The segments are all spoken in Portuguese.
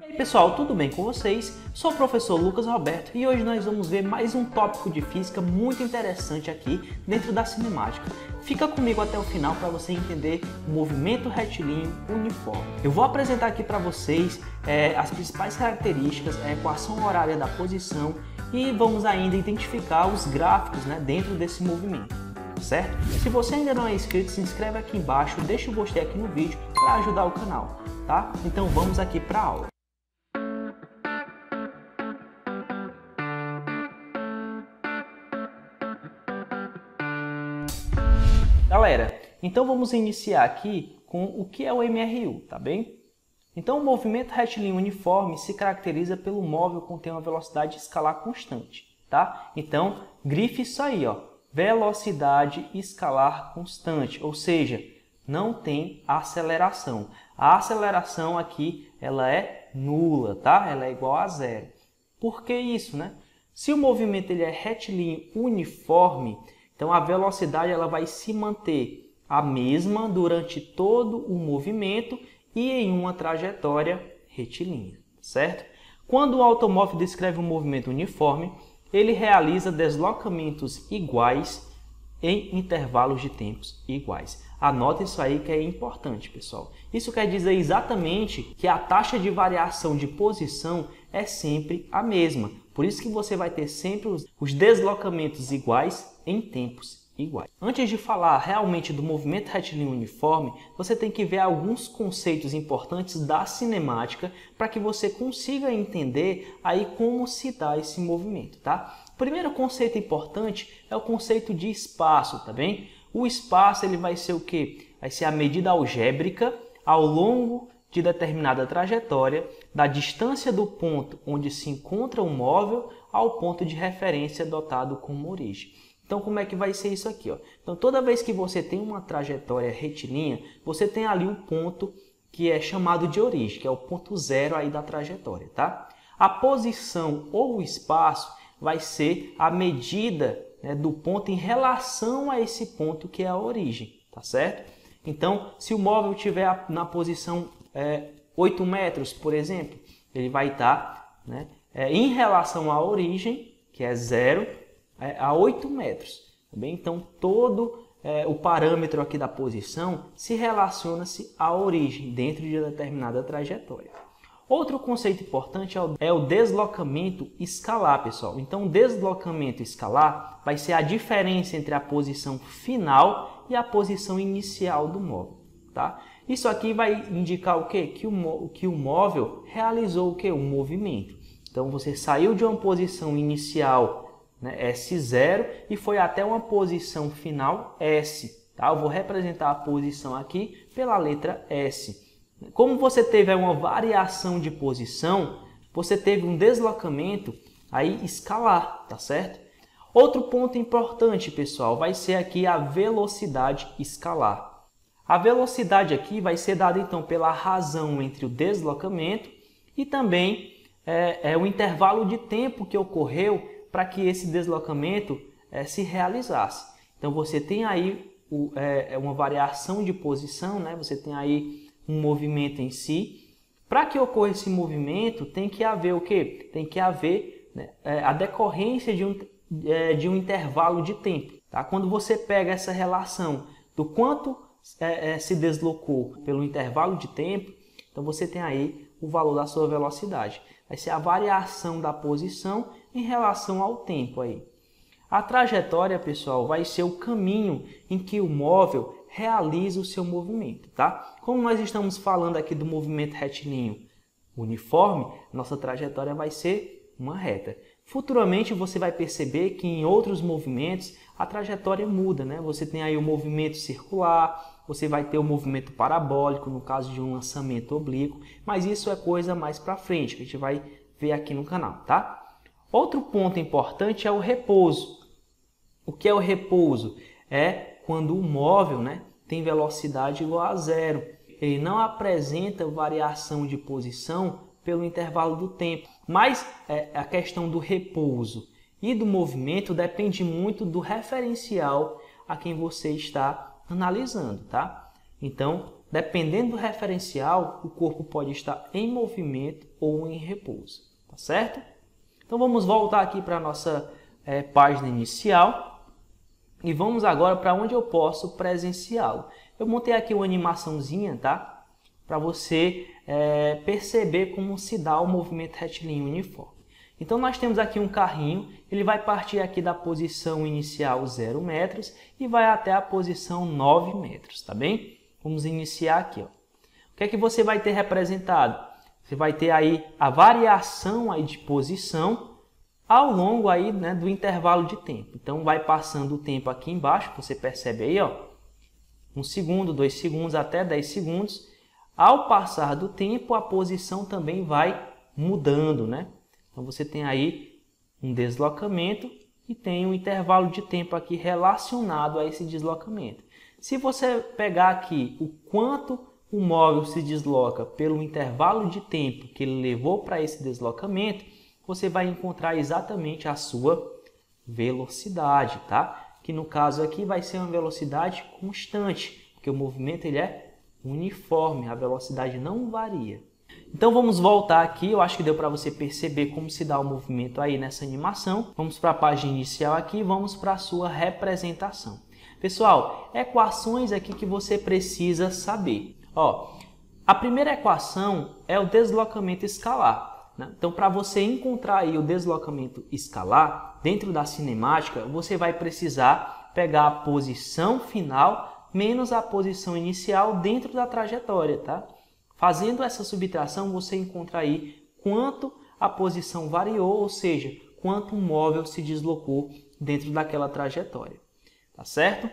E aí pessoal, tudo bem com vocês? Sou o professor Lucas Roberto e hoje nós vamos ver mais um tópico de física muito interessante aqui dentro da cinemática. Fica comigo até o final para você entender o movimento retilíneo uniforme. Eu vou apresentar aqui para vocês as principais características, a equação horária da posição e vamos ainda identificar os gráficos, dentro desse movimento, certo? Se você ainda não é inscrito, se inscreve aqui embaixo, deixa o gostei aqui no vídeo para ajudar o canal, tá? Então vamos aqui para a aula. Galera, então vamos iniciar aqui com o que é o MRU, tá bem? Então o movimento retilíneo uniforme se caracteriza pelo móvel conter uma velocidade escalar constante, tá? Então, grife isso aí, ó, velocidade escalar constante, ou seja, não tem aceleração. A aceleração aqui, ela é nula, tá? Ela é igual a zero. Por que isso, né? Se o movimento ele é retilíneo uniforme, então a velocidade ela vai se manter a mesma durante todo o movimento e em uma trajetória retilínea, certo? Quando o automóvel descreve um movimento uniforme, ele realiza deslocamentos iguais em intervalos de tempos iguais. Anote isso aí que é importante, pessoal. Isso quer dizer exatamente que a taxa de variação de posição é sempre a mesma. Por isso que você vai ter sempre os deslocamentos iguais em tempos iguais. Antes de falar realmente do movimento retilíneo uniforme, você tem que ver alguns conceitos importantes da cinemática para que você consiga entender aí como se dá esse movimento, tá? O primeiro conceito importante é o conceito de espaço, tá bem? O espaço ele vai ser o quê? Vai ser a medida algébrica ao longo de determinada trajetória da distância do ponto onde se encontra o móvel ao ponto de referência dotado como origem. Então, como é que vai ser isso aqui? Ó? Então, toda vez que você tem uma trajetória retilínea, você tem ali um ponto que é chamado de origem, que é o ponto zero aí da trajetória, tá? A posição ou o espaço vai ser a medida do ponto em relação a esse ponto que é a origem, tá certo? Então, se o móvel estiver na posição 8 metros, por exemplo, ele vai estar em relação à origem, que é zero, a 8 metros. Tá bem? Então, todo o parâmetro aqui da posição se relaciona-se à origem dentro de determinada trajetória. Outro conceito importante é o deslocamento escalar, pessoal. Então, o deslocamento escalar vai ser a diferença entre a posição final e a posição inicial do móvel. Tá? Isso aqui vai indicar o quê? Que o móvel realizou o quê? Um movimento. Então, você saiu de uma posição inicial S0 e foi até uma posição final S. Tá? Eu vou representar a posição aqui pela letra S. Como você teve uma variação de posição, você teve um deslocamento aí escalar, tá certo? Outro ponto importante, pessoal, vai ser aqui a velocidade escalar. A velocidade aqui vai ser dada então pela razão entre o deslocamento e também o intervalo de tempo que ocorreu para que esse deslocamento se realizasse. Então você tem aí uma variação de posição, você tem aí um movimento em si. Para que ocorra esse movimento, tem que haver o quê? Tem que haver a decorrência de um intervalo de tempo. Tá? Quando você pega essa relação do quanto se deslocou pelo intervalo de tempo, então você tem aí o valor da sua velocidade. Vai ser a variação da posição em relação ao tempo aí. A trajetória, pessoal, vai ser o caminho em que o móvel realiza o seu movimento, tá? Como nós estamos falando aqui do movimento retilíneo uniforme, nossa trajetória vai ser uma reta. Futuramente você vai perceber que em outros movimentos a trajetória muda, Você tem aí o movimento circular, você vai ter o movimento parabólico no caso de um lançamento oblíquo, mas isso é coisa mais para frente que a gente vai ver aqui no canal, tá? Outro ponto importante é o repouso. O que é o repouso? É quando o móvel tem velocidade igual a zero. Ele não apresenta variação de posição pelo intervalo do tempo. Mas a questão do repouso e do movimento depende muito do referencial a quem você está analisando, tá? Então, dependendo do referencial, o corpo pode estar em movimento ou em repouso, tá certo? Então vamos voltar aqui para a nossa página inicial e vamos agora para onde eu posso presenciá-lo. Eu montei aqui uma animaçãozinha, tá? Para você perceber como se dá o movimento retilíneo uniforme. Então nós temos aqui um carrinho, ele vai partir aqui da posição inicial 0 metros e vai até a posição 9 metros, tá bem? Vamos iniciar aqui, ó. O que é que você vai ter representado? Você vai ter aí a variação aí de posição ao longo aí, né, do intervalo de tempo. Então vai passando o tempo aqui embaixo, você percebe aí, ó, 1 segundo, 2 segundos, até 10 segundos. Ao passar do tempo, a posição também vai mudando, né? Então você tem aí um deslocamento e tem um intervalo de tempo aqui relacionado a esse deslocamento. Se você pegar aqui o quanto o móvel se desloca pelo intervalo de tempo que ele levou para esse deslocamento, você vai encontrar exatamente a sua velocidade, tá? Que no caso aqui vai ser uma velocidade constante, porque o movimento ele é uniforme, a velocidade não varia. Então vamos voltar aqui, eu acho que deu para você perceber como se dá o movimento aí nessa animação. Vamos para a página inicial aqui e vamos para a sua representação. Pessoal, equações aqui que você precisa saber. Ó, a primeira equação é o deslocamento escalar, né? Então para você encontrar aí o deslocamento escalar dentro da cinemática, você vai precisar pegar a posição final menos a posição inicial dentro da trajetória, tá? Fazendo essa subtração, você encontra aí quanto a posição variou, ou seja, quanto o móvel se deslocou dentro daquela trajetória. Tá certo?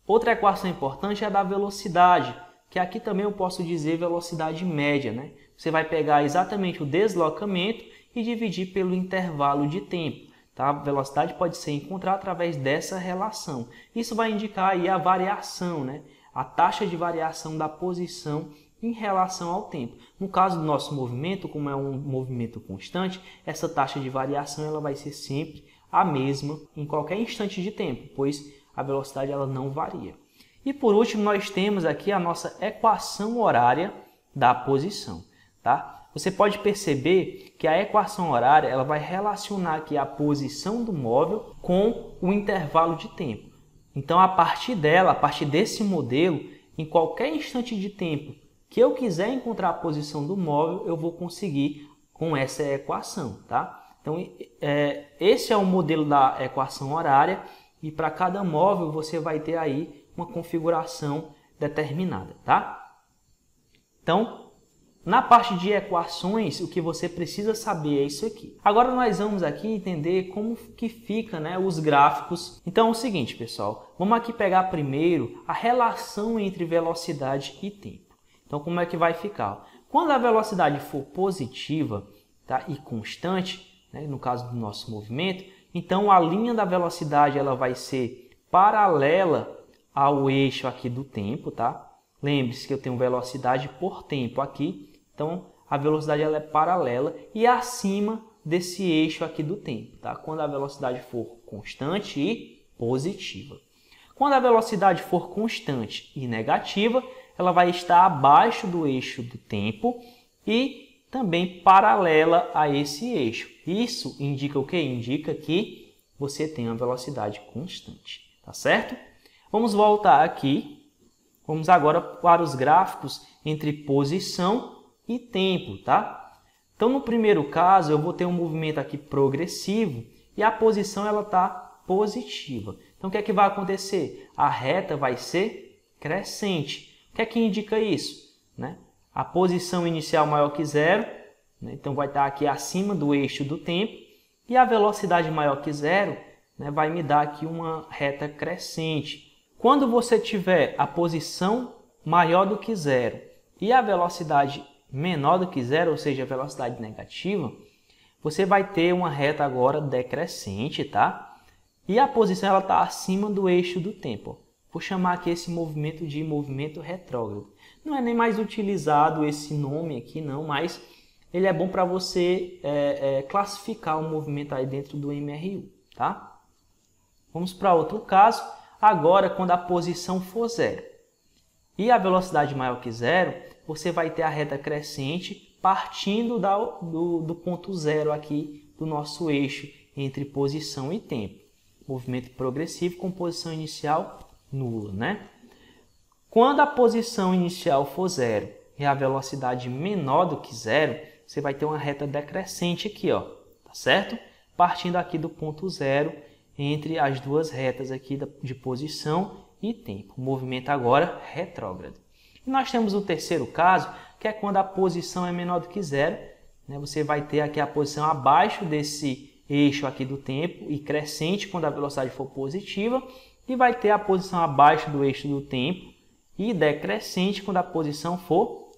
Outra equação importante é a da velocidade, que aqui também eu posso dizer velocidade média, né? Você vai pegar exatamente o deslocamento e dividir pelo intervalo de tempo. Tá? A velocidade pode ser encontrada através dessa relação. Isso vai indicar aí a variação, né? A taxa de variação da posição em relação ao tempo. No caso do nosso movimento, como é um movimento constante, essa taxa de variação ela vai ser sempre a mesma em qualquer instante de tempo, pois a velocidade ela não varia. E por último, nós temos aqui a nossa equação horária da posição. Tá? Você pode perceber que a equação horária ela vai relacionar aqui a posição do móvel com o intervalo de tempo. Então, a partir dela, a partir desse modelo, em qualquer instante de tempo que eu quiser encontrar a posição do móvel, eu vou conseguir com essa equação, tá? Então, esse é o modelo da equação horária e para cada móvel você vai ter aí uma configuração determinada, tá? Então, na parte de equações, o que você precisa saber é isso aqui. Agora nós vamos aqui entender como que fica, né, os gráficos. Então é o seguinte, pessoal, vamos aqui pegar primeiro a relação entre velocidade e tempo. Então, como é que vai ficar? Quando a velocidade for positiva, tá, e constante, né, no caso do nosso movimento, então a linha da velocidade ela vai ser paralela ao eixo aqui do tempo. Tá? Lembre-se que eu tenho velocidade por tempo aqui, então a velocidade ela é paralela e acima desse eixo aqui do tempo. Tá? Quando a velocidade for constante e positiva. Quando a velocidade for constante e negativa, ela vai estar abaixo do eixo do tempo e também paralela a esse eixo. Isso indica o quê? Indica que você tem uma velocidade constante, tá certo? Vamos voltar aqui. Vamos agora para os gráficos entre posição e tempo, tá? Então, no primeiro caso, eu vou ter um movimento aqui progressivo e a posição ela está positiva. Então, o que é que vai acontecer? A reta vai ser crescente. O que é que indica isso? Né? A posição inicial maior que zero, né? Então vai estar aqui acima do eixo do tempo, e a velocidade maior que zero, né, vai me dar aqui uma reta crescente. Quando você tiver a posição maior do que zero e a velocidade menor do que zero, ou seja, a velocidade negativa, você vai ter uma reta agora decrescente, tá? E a posição está acima do eixo do tempo. Vou chamar aqui esse movimento de movimento retrógrado. Não é nem mais utilizado esse nome aqui, não, mas ele é bom para você classificar o movimento aí dentro do MRU, tá? Vamos para outro caso. Agora, quando a posição for zero. e a velocidade maior que zero, você vai ter a reta crescente partindo do ponto zero aqui do nosso eixo entre posição e tempo. Movimento progressivo com posição inicial nula, né? Quando a posição inicial for zero e a velocidade menor do que zero, você vai ter uma reta decrescente aqui, ó, tá certo? Partindo aqui do ponto zero entre as duas retas aqui de posição e tempo. O movimento agora retrógrado. E nós temos o terceiro caso, que é quando a posição é menor do que zero, né? Você vai ter aqui a posição abaixo desse eixo aqui do tempo e crescente quando a velocidade for positiva, e vai ter a posição abaixo do eixo do tempo e decrescente quando a posição for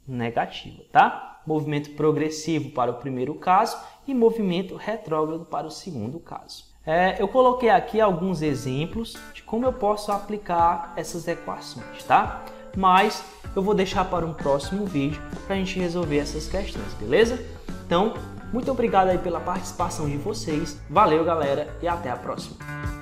negativa, tá? Movimento progressivo para o primeiro caso e movimento retrógrado para o segundo caso. Eu coloquei aqui alguns exemplos de como eu posso aplicar essas equações, tá? Mas eu vou deixar para um próximo vídeo para a gente resolver essas questões, beleza? Então, muito obrigado aí pela participação de vocês, valeu galera e até a próxima!